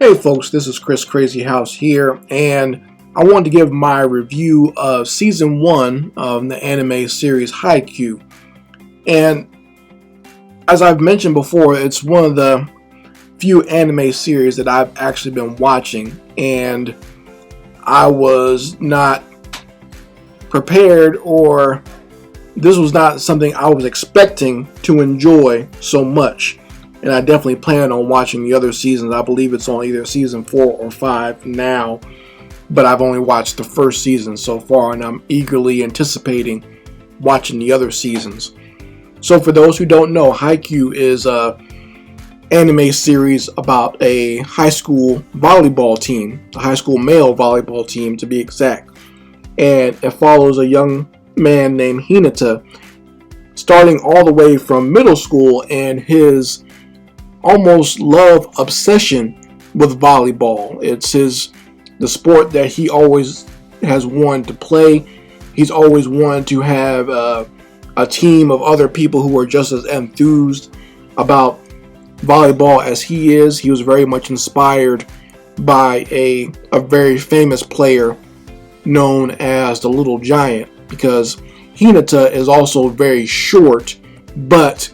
Hey folks, this is Crazyhouse here, and I wanted to give my review of Season 1 of the anime series Haikyu. And as I've mentioned before, it's one of the few anime series that I've actually been watching, and I was not prepared, or this was not something I was expecting to enjoy so much. And I definitely plan on watching the other seasons. I believe it's on either season 4 or 5 now. But I've only watched the first season so far, and I'm eagerly anticipating watching the other seasons. So for those who don't know, Haikyu is an anime series about a high school volleyball team. A high school male volleyball team, to be exact. And it follows a young man named Hinata, starting all the way from middle school and his almost love obsession with volleyball. It's the sport that he always has wanted to play. He's always wanted to have a team of other people who are just as enthused about volleyball as he is. He was very much inspired by a very famous player known as the Little Giant, because Hinata is also very short, but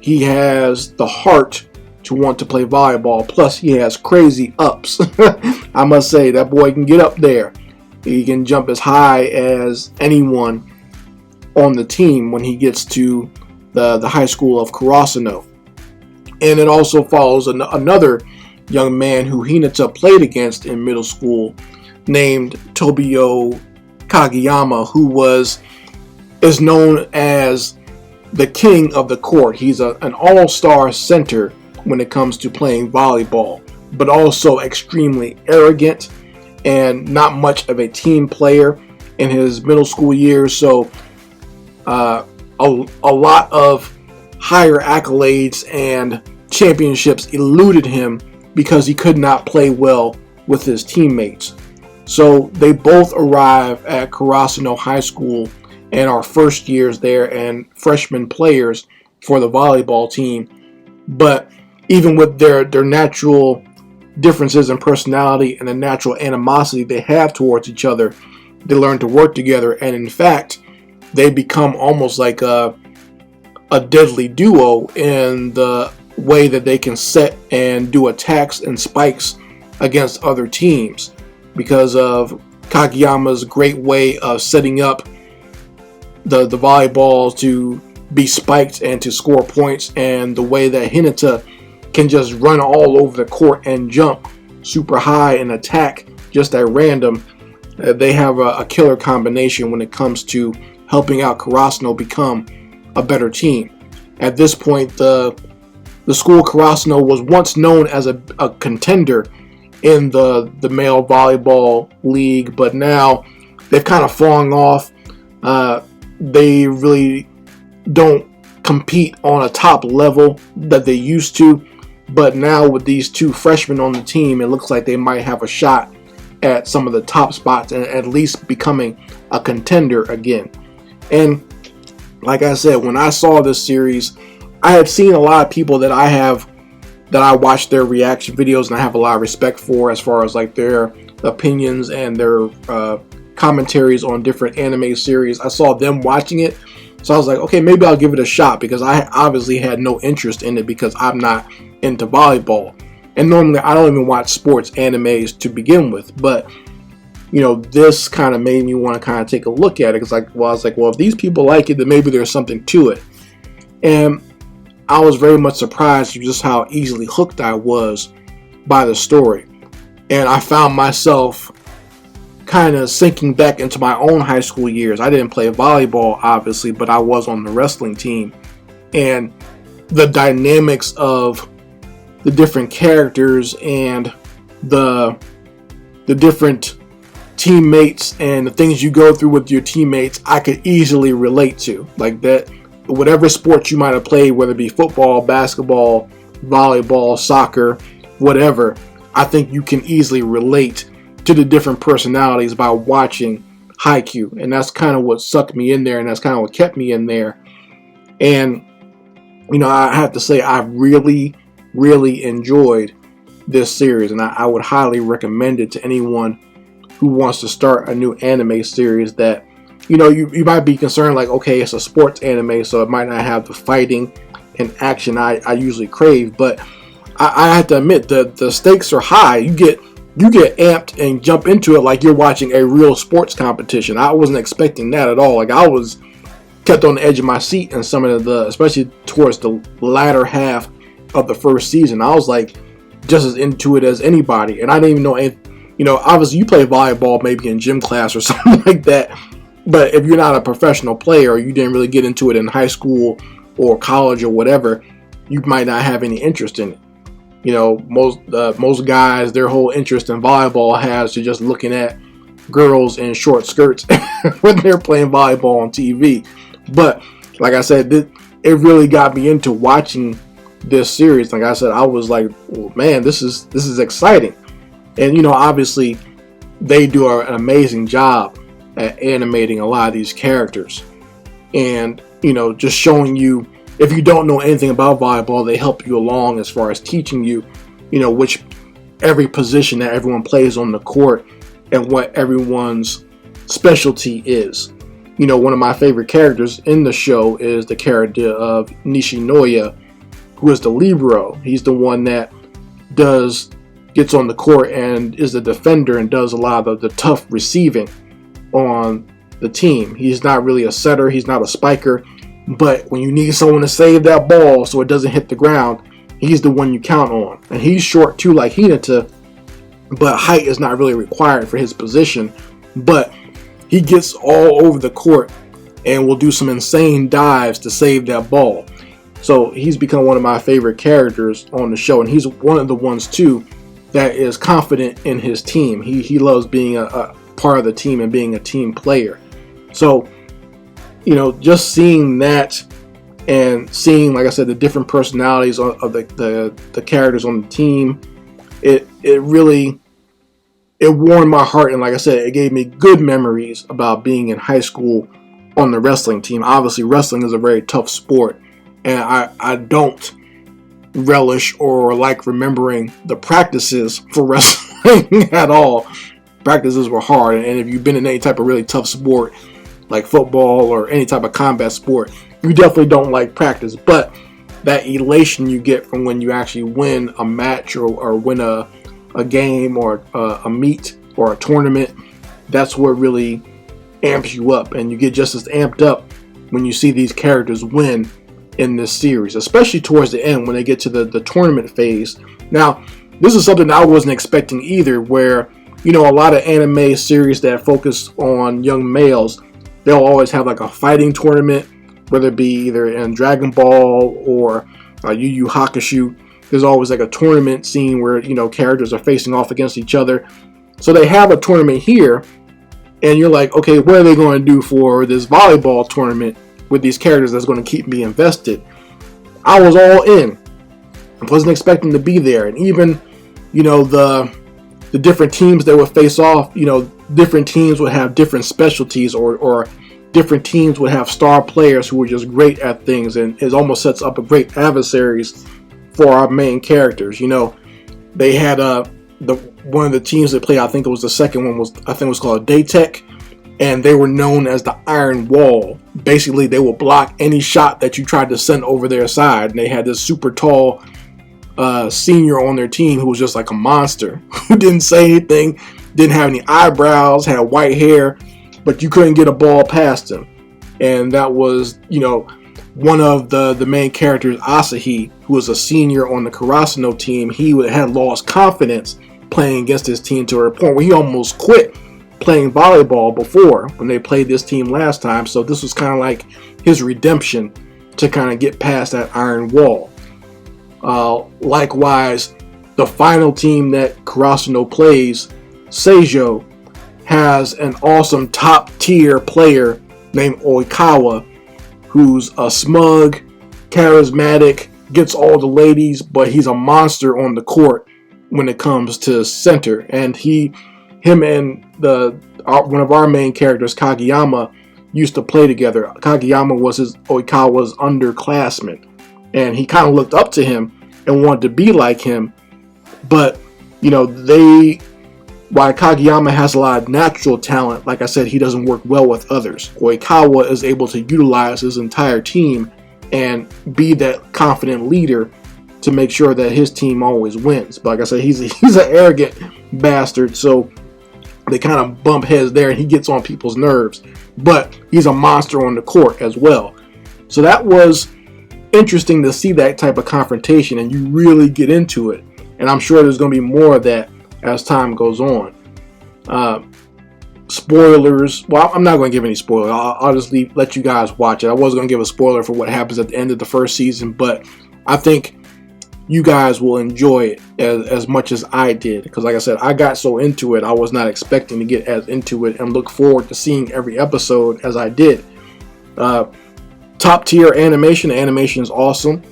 he has the heart to want to play volleyball. Plus, he has crazy ups. I must say, that boy can get up there. He can jump as high as anyone on the team when he gets to the high school of Karasuno. And it also follows another young man who Hinata played against in middle school, named Tobio Kageyama, who is known as the king of the court. He's an all-star center when it comes to playing volleyball, but also extremely arrogant and not much of a team player in his middle school years. So a lot of higher accolades and championships eluded him because he could not play well with his teammates. So they both arrive at Karasuno High School and are first years there and freshman players for the volleyball team. But even with their natural differences in personality and the natural animosity they have towards each other, they learn to work together, and in fact, they become almost like a deadly duo in the way that they can set and do attacks and spikes against other teams, because of Kageyama's great way of setting up the volleyballs to be spiked and to score points, and the way that Hinata can just run all over the court and jump super high and attack just at random. They have a killer combination when it comes to helping out Karasuno become a better team. At this point, the school Karasuno was once known as a contender in the male volleyball league, but now they've kind of fallen off. They really don't compete on a top level that they used to. But now with these two freshmen on the team, it looks like they might have a shot at some of the top spots and at least becoming a contender again. And like I said, when I saw this series, I had seen a lot of people that I watched their reaction videos and I have a lot of respect for, as far as like their opinions and their commentaries on different anime series. I saw them watching it, so I was like, okay, maybe I'll give it a shot, because I obviously had no interest in it because I'm not into volleyball, and normally I don't even watch sports animes to begin with. But you know, this kind of made me want to kind of take a look at it, because I was like, well, if these people like it, then maybe there's something to it. And I was very much surprised at just how easily hooked I was by the story, and I found myself kind of sinking back into my own high school years. I didn't play volleyball, obviously, but I was on the wrestling team, and the dynamics of the different characters and the different teammates and the things you go through with your teammates, I could easily relate to. Like that, whatever sport you might have played, whether it be football, basketball, volleyball, soccer, whatever, I think you can easily relate to the different personalities by watching Haikyu. And that's kind of what sucked me in there, and that's kind of what kept me in there. And you know, I have to say, I really enjoyed this series, and I would highly recommend it to anyone who wants to start a new anime series that, you know, you might be concerned like, okay, it's a sports anime, so it might not have the fighting and action I usually crave, but I have to admit the stakes are high. You get amped and jump into it like you're watching a real sports competition. I wasn't expecting that at all. Like, I was kept on the edge of my seat in some of the, especially towards the latter half of the first season. I was like just as into it as anybody, and I didn't even know any, you know, obviously you play volleyball maybe in gym class or something like that, but if you're not a professional player or you didn't really get into it in high school or college or whatever, you might not have any interest in it. You know, most guys, their whole interest in volleyball has to just looking at girls in short skirts when they're playing volleyball on TV. But like I said, it really got me into watching this series. Like I said, I was like, oh, man, this is exciting. And you know, obviously they do an amazing job at animating a lot of these characters, and you know, just showing you, if you don't know anything about volleyball, they help you along as far as teaching you, you know, which every position that everyone plays on the court and what everyone's specialty is. You know, one of my favorite characters in the show is the character of Nishinoya, who is the libero. He's the one that gets on the court and is the defender and does a lot of the tough receiving on the team. He's not really a setter, he's not a spiker, but when you need someone to save that ball so it doesn't hit the ground, he's the one you count on. And he's short too, like Hinata, but height is not really required for his position. But he gets all over the court and will do some insane dives to save that ball. So he's become one of my favorite characters on the show, and he's one of the ones too that is confident in his team. He loves being a part of the team and being a team player. So, you know, just seeing that and seeing, like I said, the different personalities of the characters on the team, it really warmed my heart. And like I said, it gave me good memories about being in high school on the wrestling team. Obviously, wrestling is a very tough sport, and I don't relish or like remembering the practices for wrestling at all. Practices were hard, and if you've been in any type of really tough sport like football or any type of combat sport, you definitely don't like practice. But that elation you get from when you actually win a match or win a game or a meet or a tournament, that's what really amps you up, and you get just as amped up when you see these characters win in this series, especially towards the end when they get to the tournament phase. Now, this is something I wasn't expecting either, where, you know, a lot of anime series that focus on young males, they'll always have like a fighting tournament, whether it be either in Dragon Ball or Yu Yu Hakusho. There's always like a tournament scene where, you know, characters are facing off against each other. So they have a tournament here, and you're like, okay, what are they going to do for this volleyball tournament with these characters that's going to keep me invested? I was all in. I wasn't expecting to be there. And even, you know, the different teams that would face off, you know, different teams would have different specialties, or different teams would have star players who were just great at things, and it almost sets up a great adversaries for our main characters. You know, they had one of the teams that played, I think it was the second one, was called Daytech, and they were known as the Iron Wall. Basically, they will block any shot that you tried to send over their side, and they had this super tall senior on their team who was just like a monster, who didn't say anything, didn't have any eyebrows, had white hair, but you couldn't get a ball past him. And that was, you know, one of the main characters, Asahi, who was a senior on the Karasuno team. He had lost confidence playing against his team to a point where he almost quit playing volleyball before when they played this team last time. So this was kind of like his redemption to kind of get past that iron wall. Likewise, the final team that Karasuno plays, Seijo, has an awesome top tier player named Oikawa, who's a smug, charismatic, gets all the ladies, but he's a monster on the court when it comes to center. And him and one of our main characters, Kageyama, used to play together. Kageyama was Oikawa's underclassman, and he kind of looked up to him and wanted to be like him. But while Kageyama has a lot of natural talent, like I said, he doesn't work well with others. Oikawa is able to utilize his entire team and be that confident leader to make sure that his team always wins. But like I said, he's an arrogant bastard, so they kind of bump heads there, and he gets on people's nerves. But he's a monster on the court as well. So that was interesting to see that type of confrontation, and you really get into it. And I'm sure there's going to be more of that as time goes on. Spoilers. Well, I'm not going to give any spoilers. I'll just let you guys watch it. I was going to give a spoiler for what happens at the end of the first season, but I think you guys will enjoy it as much as I did. Because like I said, I got so into it, I was not expecting to get as into it and look forward to seeing every episode as I did. Top tier animation. The animation is awesome.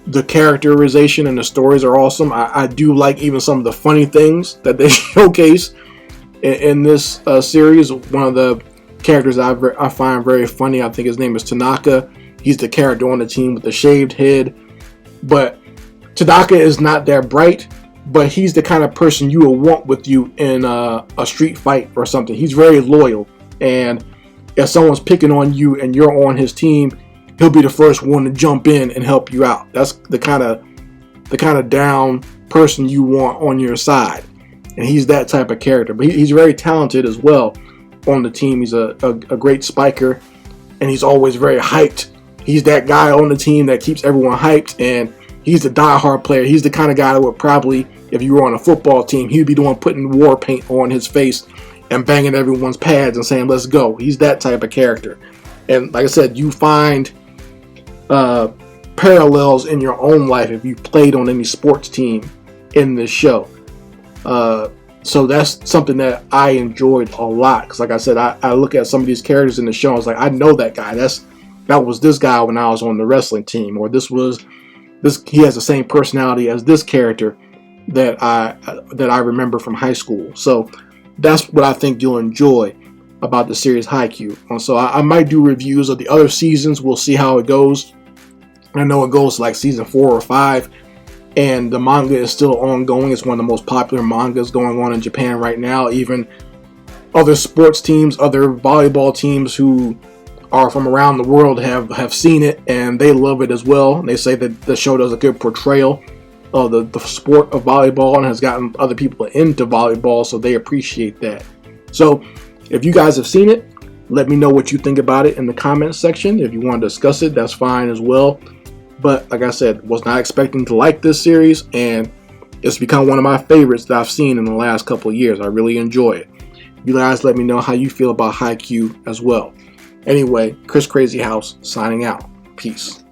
The characterization and the stories are awesome. I do like even some of the funny things that they showcase in this series. One of the characters I find very funny, I think his name is Tanaka. He's the character on the team with the shaved head. But Tanaka is not that bright, but he's the kind of person you will want with you in a street fight or something. He's very loyal, and if someone's picking on you and you're on his team, he'll be the first one to jump in and help you out. That's the kind of down person you want on your side, and he's that type of character. But he's very talented as well on the team. He's a great spiker, and he's always very hyped. He's that guy on the team that keeps everyone hyped, and he's the diehard player. He's the kind of guy that would probably, if you were on a football team, he'd be the one putting war paint on his face and banging everyone's pads and saying, "Let's go." He's that type of character. And like I said, you find parallels in your own life if you played on any sports team in this show. So that's something that I enjoyed a lot, because like I said, I look at some of these characters in the show, I was like, I know that guy. That was this guy when I was on the wrestling team, or he has the same personality as this character that I remember from high school. So that's what I think you'll enjoy about the series Haikyu. So I might do reviews of the other seasons. We'll see how it goes. I know it goes like season 4 or 5, and the manga is still ongoing. It's one of the most popular mangas going on in Japan right now. Even other sports teams, other volleyball teams who are from around the world have seen it, and they love it as well. And they say that the show does a good portrayal of the sport of volleyball and has gotten other people into volleyball, so they appreciate that. So if you guys have seen it, let me know what you think about it in the comments section. If you want to discuss it, that's fine as well. But like I said, was not expecting to like this series, and it's become one of my favorites that I've seen in the last couple of years. I really enjoy it. You guys let me know how you feel about Haikyu as well. Anyway, Chris Crazyhouse signing out. Peace.